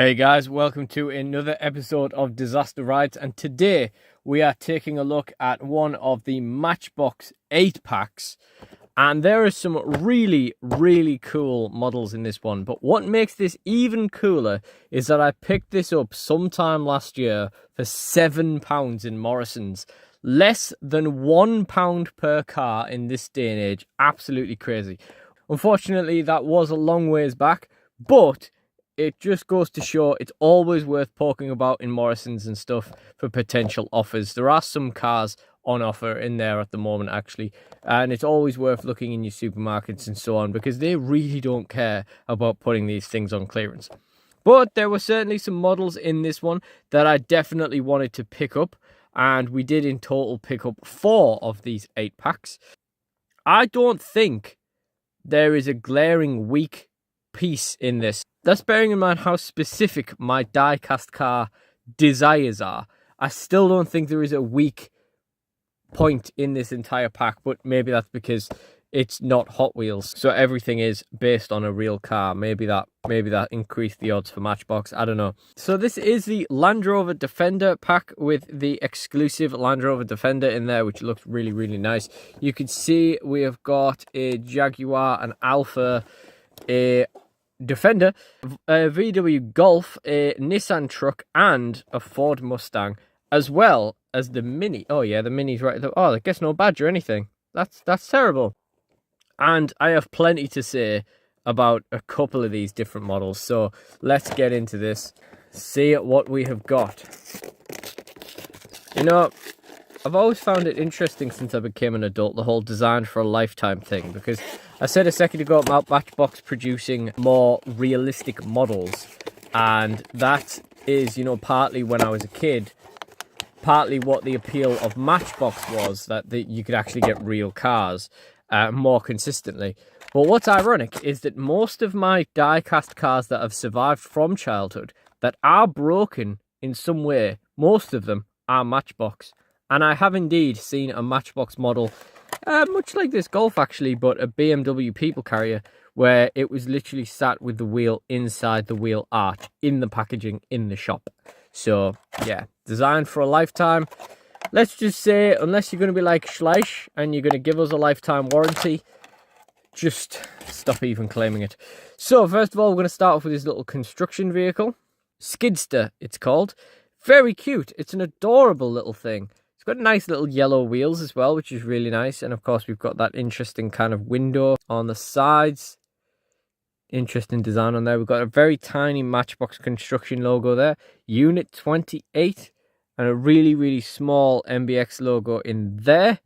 Hey guys, welcome to another episode of Disaster Rides, and today we are taking a look at one of the Matchbox 8-packs, and there are some really cool models in this one. But what makes this even cooler is that I picked this up sometime last year for £7 in Morrison's. Less than £1 per car in this day and age. Absolutely crazy. Unfortunately, that was a long ways back, but it just goes to show it's always worth poking about in Morrison's and stuff for potential offers. There are some cars on offer in there at the moment, actually, and it's always worth looking in your supermarkets and so on, because they really don't care about putting these things on clearance. But there were certainly some models in this one that I definitely wanted to pick up, and we did in total pick up 4 of these 8 packs. I don't think there is a glaring weak piece in this. That's bearing in mind how specific my diecast car desires are. I still don't think there is a weak point in this entire pack, but maybe that's because it's not Hot Wheels, so everything is based on a real car. Maybe that increased the odds for Matchbox. I don't know. So this is the Landrover Defender pack with the exclusive Landrover Defender in there, which looks really nice. You can see we have got a Jaguar, an Alfa, a Defender, a VW Golf, a Nissan truck, and a Ford Mustang, as well as the Mini. Oh yeah, the Mini's right there. Oh, I guess no badge or anything. That's terrible. And I have plenty to say about a couple of these different models, so let's get into this, see what we have got. You know, I've always found it interesting since I became an adult, the whole design for a lifetime thing, because I said a second ago about Matchbox producing more realistic models, and that is, you know, partly when I was a kid, partly what the appeal of Matchbox was, that you could actually get real cars more consistently. But what's ironic is that most of my die-cast cars that have survived from childhood that are broken in some way, most of them are Matchbox. And I have indeed seen a Matchbox model, much like this Golf actually, but a BMW people carrier, where it was literally sat with the wheel inside the wheel arch, in the packaging, in the shop. So, yeah, designed for a lifetime. Let's just say, unless you're going to be like Schleich and you're going to give us a lifetime warranty, just stop even claiming it. So, first of all, we're going to start off with this little construction vehicle. Skidster, it's called. Very cute. It's an adorable little thing. It's got nice little yellow wheels as well, which is really nice. And of course, we've got that interesting kind of window on the sides. Interesting design on there. We've got a very tiny Matchbox construction logo there. Unit 28. And a really small MBX logo in there.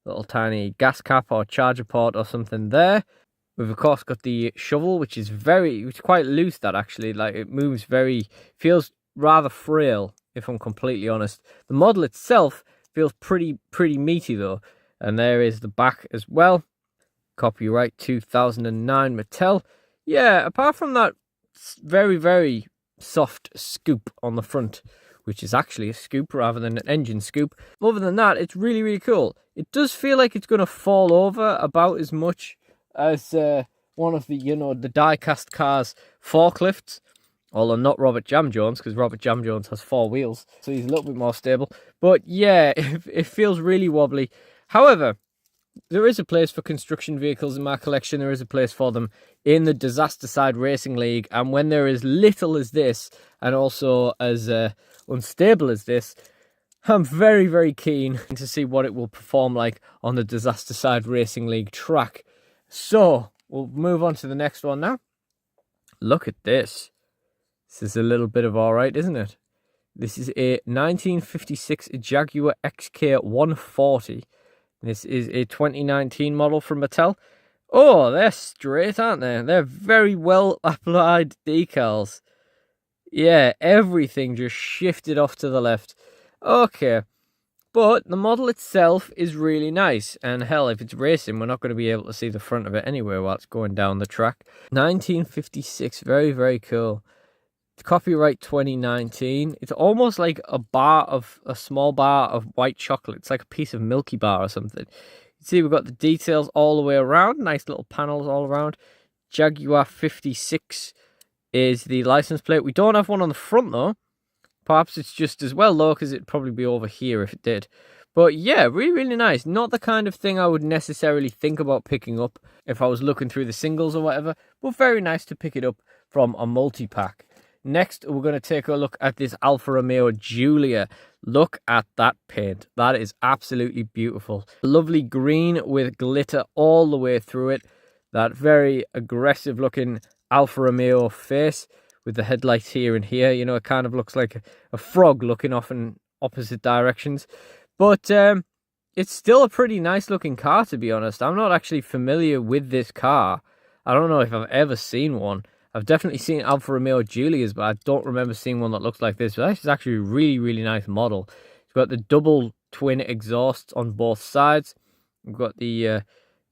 Little tiny gas cap or charger port or something there. We've of course got the shovel, which is quite loose, that actually. Like, it moves feels rather frail, if I'm completely honest. The model itself feels pretty meaty though. And there is the back as well. Copyright 2009 Mattel. Yeah, apart from that very soft scoop on the front, which is actually a scoop rather than an engine scoop. Other than that, it's really cool. It does feel like it's going to fall over about as much as one of the, the die-cast cars forklifts. Although not Robert Jam Jones, because Robert Jam Jones has 4 wheels, so he's a little bit more stable. But yeah, it feels really wobbly. However, there is a place for construction vehicles in my collection. There is a place for them in the Disaster Side Racing League. And when they're as little as this, and also as unstable as this, I'm very keen to see what it will perform like on the Disaster Side Racing League track. So, we'll move on to the next one now. Look at this. This is a little bit of alright, isn't it? This is a 1956 Jaguar XK140. This is a 2019 model from Mattel. Oh, they're straight, aren't they? They're very well applied decals. Yeah, everything just shifted off to the left. Okay, but the model itself is really nice. And hell, if it's racing, we're not going to be able to see the front of it anyway while it's going down the track. 1956, very cool. Copyright 2019. It's almost like a small bar of white chocolate. It's like a piece of Milky Bar or something. You see, we've got the details all the way around. Nice little panels all around. Jaguar 56 is the license plate. We don't have one on the front though. Perhaps it's just as well though, because it'd probably be over here if it did. But yeah, really, really nice. Not the kind of thing I would necessarily think about picking up if I was looking through the singles or whatever, but very nice to pick it up from a multi-pack. Next, we're going to take a look at this Alfa Romeo Giulia. Look at that paint. That is absolutely beautiful. Lovely green with glitter all the way through it. That very aggressive looking Alfa Romeo face with the headlights here and here. You know, it kind of looks like a frog looking off in opposite directions. But it's still a pretty nice looking car, to be honest. I'm not actually familiar with this car. I don't know if I've ever seen one. I've definitely seen Alfa Romeo Giulias, but I don't remember seeing one that looks like this. But this is actually a really, really nice model. It's got the double twin exhausts on both sides. We've got the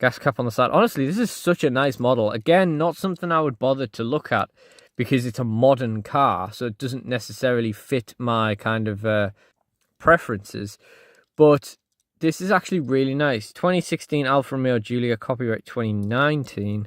gas cap on the side. Honestly, this is such a nice model. Again, not something I would bother to look at because it's a modern car, so it doesn't necessarily fit my kind of preferences. But this is actually really nice. 2016 Alfa Romeo Giulia, copyright 2019.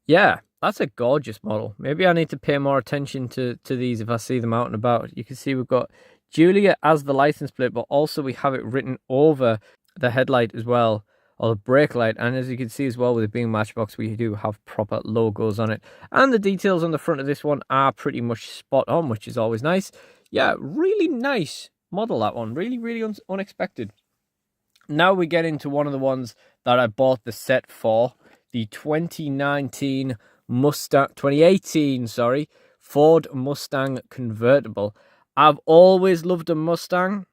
Yeah, that's a gorgeous model. Maybe I need to pay more attention to these if I see them out and about. You can see we've got Giulia as the license plate, but also we have it written over the headlight as well, or the brake light. And as you can see as well, with it being Matchbox, we do have proper logos on it. And the details on the front of this one are pretty much spot on, which is always nice. Yeah, really nice model, that one. Really, really unexpected. Now we get into one of the ones that I bought the set for. The 2018, Ford Mustang convertible. I've always loved a Mustang.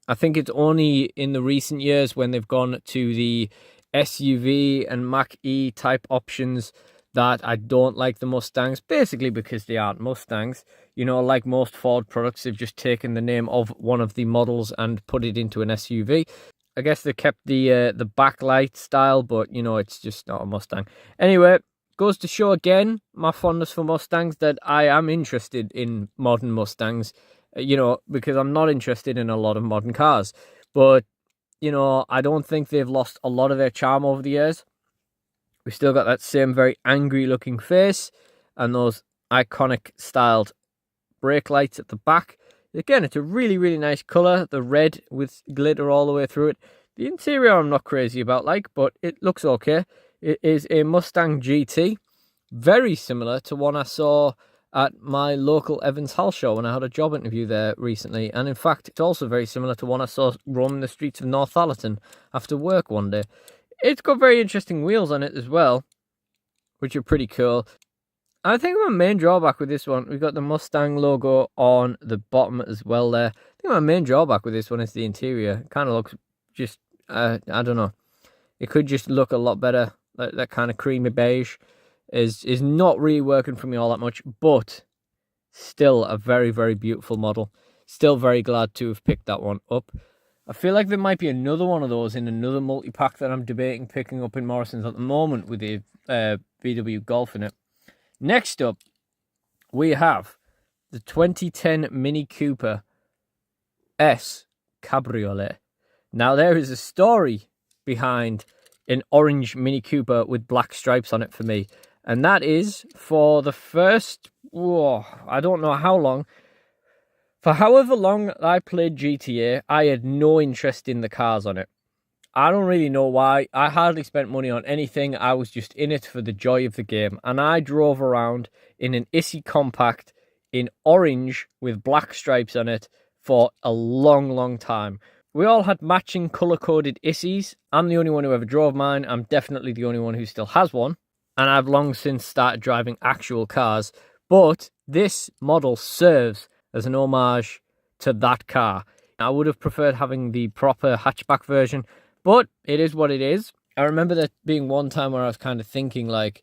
I think it's only in the recent years when they've gone to the SUV and Mach-E type options that I don't like the Mustangs, basically because they aren't Mustangs. You know, like most Ford products, they've just taken the name of one of the models and put it into an SUV. I guess they kept the backlight style, but, you know, it's just not a Mustang. Anyway, goes to show again my fondness for Mustangs, that I am interested in modern Mustangs, you know, because I'm not interested in a lot of modern cars. But, you know, I don't think they've lost a lot of their charm over the years. We've still got that same very angry looking face and those iconic styled brake lights at the back. Again, it's a really, really nice colour. The red with glitter all the way through it. The interior I'm not crazy about, but it looks okay. It is a Mustang GT. Very similar to one I saw at my local Evans Hall show when I had a job interview there recently. And in fact, it's also very similar to one I saw roaming the streets of Northallerton after work one day. It's got very interesting wheels on it as well, which are pretty cool. I think my main drawback with this one, we've got the Mustang logo on the bottom as well there. I think my main drawback with this one is the interior. It kind of looks just, I don't know. It could just look a lot better. That kind of creamy beige is not really working for me all that much, but still a very, very beautiful model. Still very glad to have picked that one up. I feel like there might be another one of those in another multi-pack that I'm debating picking up in Morrison's at the moment with the VW Golf in it. Next up, we have the 2010 Mini Cooper S Cabriolet. Now, there is a story behind an orange Mini Cooper with black stripes on it for me. And that is for the first, I don't know how long. For however long I played GTA, I had no interest in the cars on it. I don't really know why. I hardly spent money on anything. I was just in it for the joy of the game. And I drove around in an Issy Compact in orange with black stripes on it for a long, long time. We all had matching colour-coded Issys. I'm the only one who ever drove mine. I'm definitely the only one who still has one. And I've long since started driving actual cars. But this model serves as an homage to that car. I would have preferred having the proper hatchback version, but it is what it is. I remember there being one time where I was kind of thinking, like,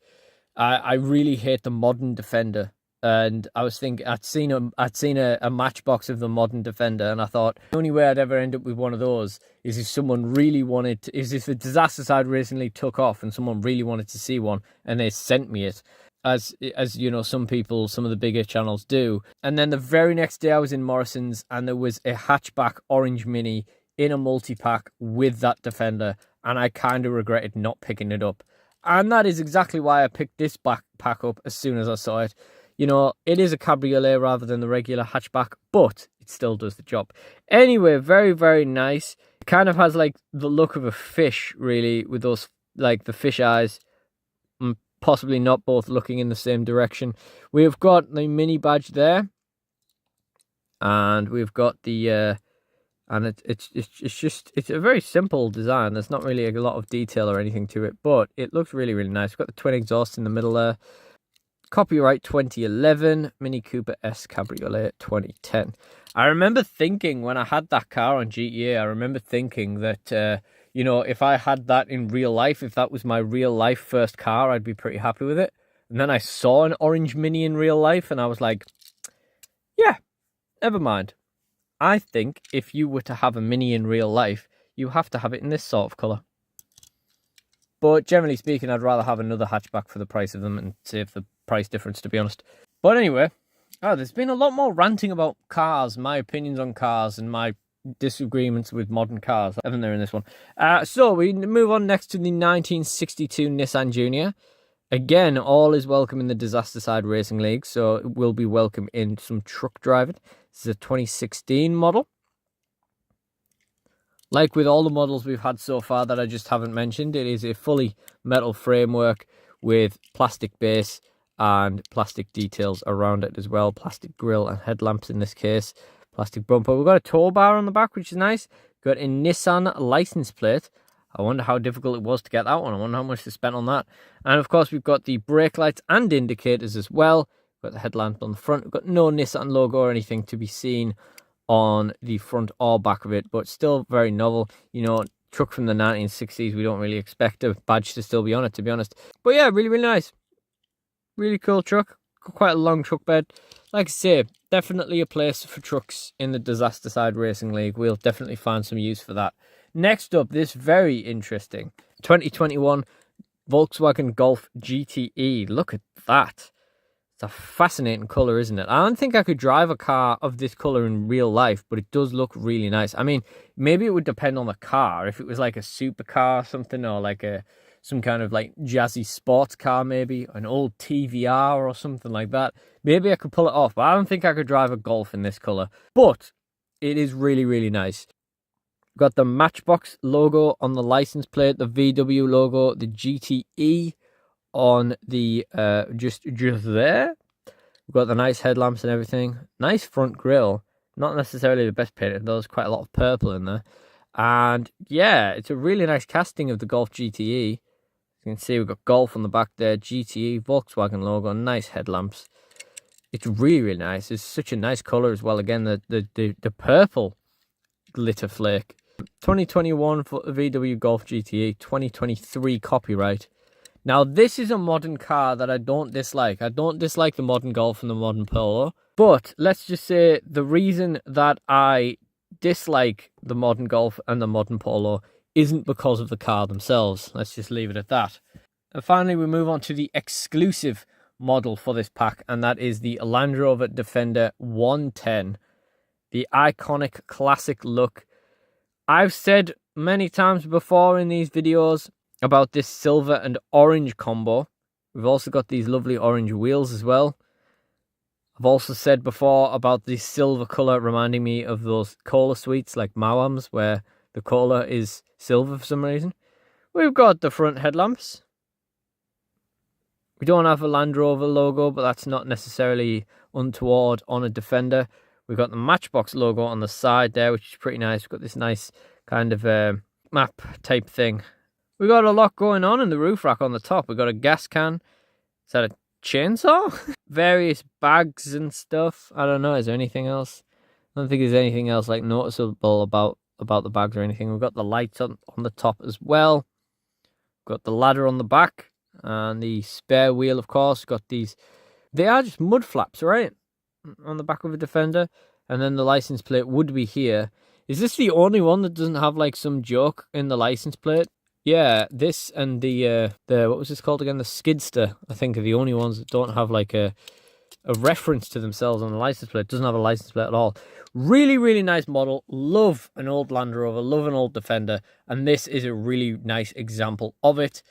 I really hate the modern Defender. And I was thinking, I'd seen a Matchbox of the modern Defender, and I thought the only way I'd ever end up with one of those is if someone really wanted to, is if the Disaster Side recently took off and someone really wanted to see one and they sent me it. As you know, some people, some of the bigger channels do. And then the very next day I was in Morrison's and there was a hatchback orange Mini in a multi-pack with that Defender, and I kind of regretted not picking it up. And that is exactly why I picked this back pack up as soon as I saw it. You know, it is a cabriolet rather than the regular hatchback, but it still does the job. Anyway, very, very nice. It kind of has like the look of a fish, really, with those, like the fish eyes, and possibly not both looking in the same direction. We've got the mini badge there, and we've got the, and it's a very simple design. There's not really a lot of detail or anything to it, but it looks really, really nice. We've got the twin exhaust in the middle there. Copyright 2011, Mini Cooper S Cabriolet 2010. I remember thinking when I had that car on GTA, I remember thinking that, you know, if I had that in real life, if that was my real life first car, I'd be pretty happy with it. And then I saw an orange Mini in real life and I was like, yeah, never mind. I think if you were to have a Mini in real life, you have to have it in this sort of colour. But generally speaking, I'd rather have another hatchback for the price of them and save the price difference, to be honest. But anyway, there's been a lot more ranting about cars, my opinions on cars and my disagreements with modern cars, haven't there, in this one? So we move on next to the 1962 Nissan Junior. Again, all is welcome in the Disaster Side Racing League, so it will be welcome in some truck driving. This is a 2016 model. Like with all the models we've had so far that I just haven't mentioned, it is a fully metal framework with plastic base and plastic details around it as well. Plastic grille and headlamps in this case. Plastic bumper. We've got a tow bar on the back, which is nice. Got a Nissan license plate. I wonder how difficult it was to get that one. I wonder how much they spent on that. And of course, we've got the brake lights and indicators as well. We've got the headlamp on the front. We've got no Nissan logo or anything to be seen on the front or back of it, but still very novel. You know, truck from the 1960s, we don't really expect a badge to still be on it, to be honest. But yeah, really, really nice. Really cool truck. Got quite a long truck bed. Like I say, definitely a place for trucks in the Disaster Side Racing League. We'll definitely find some use for that. Next up, this very interesting 2021 Volkswagen Golf GTI. Look at that. It's a fascinating colour, isn't it? I don't think I could drive a car of this colour in real life, but it does look really nice. I mean, maybe it would depend on the car. If it was like a supercar or something, or like some kind of like jazzy sports car, maybe an old TVR or something like that, maybe I could pull it off. But I don't think I could drive a Golf in this colour. But it is really, really nice. Got the Matchbox logo on the license plate, the VW logo, the GTE on the just there. We've got the nice headlamps and everything. Nice front grille. Not necessarily the best painted, though. There's quite a lot of purple in there. And yeah, it's a really nice casting of the Golf GTE. You can see we've got Golf on the back there, GTE, Volkswagen logo, nice headlamps. It's really, really nice. It's such a nice colour as well. Again, the purple glitter flake. 2021 for VW Golf GTE, 2023 copyright. Now, this is a modern car that I don't dislike. I don't dislike the modern Golf and the modern Polo. But let's just say the reason that I dislike the modern Golf and the modern Polo isn't because of the car themselves. Let's just leave it at that. And finally, we move on to the exclusive model for this pack, and that is the Landrover Defender 110. The iconic classic look. I've said many times before in these videos about this silver and orange combo. We've also got these lovely orange wheels as well. I've also said before about the silver colour reminding me of those cola sweets like Mawams, where the cola is silver for some reason. We've got the front headlamps. We don't have a Land Rover logo, but that's not necessarily untoward on a Defender. We've got the Matchbox logo on the side there, which is pretty nice. We've got this nice kind of map type thing. We've got a lot going on in the roof rack on the top. We've got a gas can. Is that a chainsaw? Various bags and stuff. I don't know. Is there anything else? I don't think there's anything else like noticeable about the bags or anything. We've got the lights on the top as well. We've got the ladder on the back. And the spare wheel, of course. Got these. They are just mud flaps, right? On the back of a Defender. And then the license plate would be here. Is this the only one that doesn't have like some joke in the license plate? Yeah, this and the what was this called again? The Skidster, I think, are the only ones that don't have like a reference to themselves on the license plate. It doesn't have a license plate at all. Really, really nice model. Love an old Land Rover, love an old Defender, and this is a really nice example of it.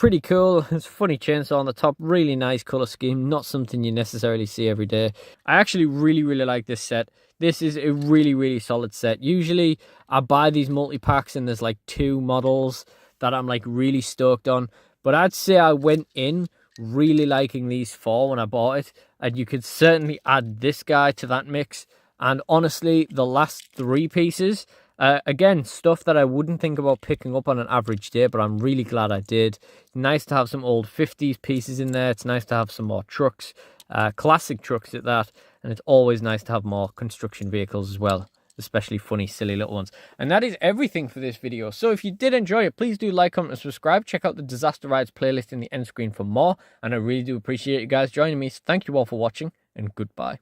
pretty cool. It's a funny chainsaw on the top, really nice color scheme, not something you necessarily see every day. I actually really like this set. This is a really solid set. Usually I buy these multi-packs and there's like 2 models that I'm like really stoked on, but I'd say I went in really liking these 4 when I bought it, and you could certainly add this guy to that mix. And honestly, the last 3 pieces, again, stuff that I wouldn't think about picking up on an average day, but I'm really glad I did. Nice to have some old 50s pieces in there. It's nice to have some more trucks, classic trucks at that, and it's always nice to have more construction vehicles as well, especially funny, silly little ones. And that is everything for this video. So if you did enjoy it, please do like, comment, and subscribe. Check out the Disaster Rides playlist in the end screen for more, and I really do appreciate you guys joining me. So thank you all for watching, and goodbye.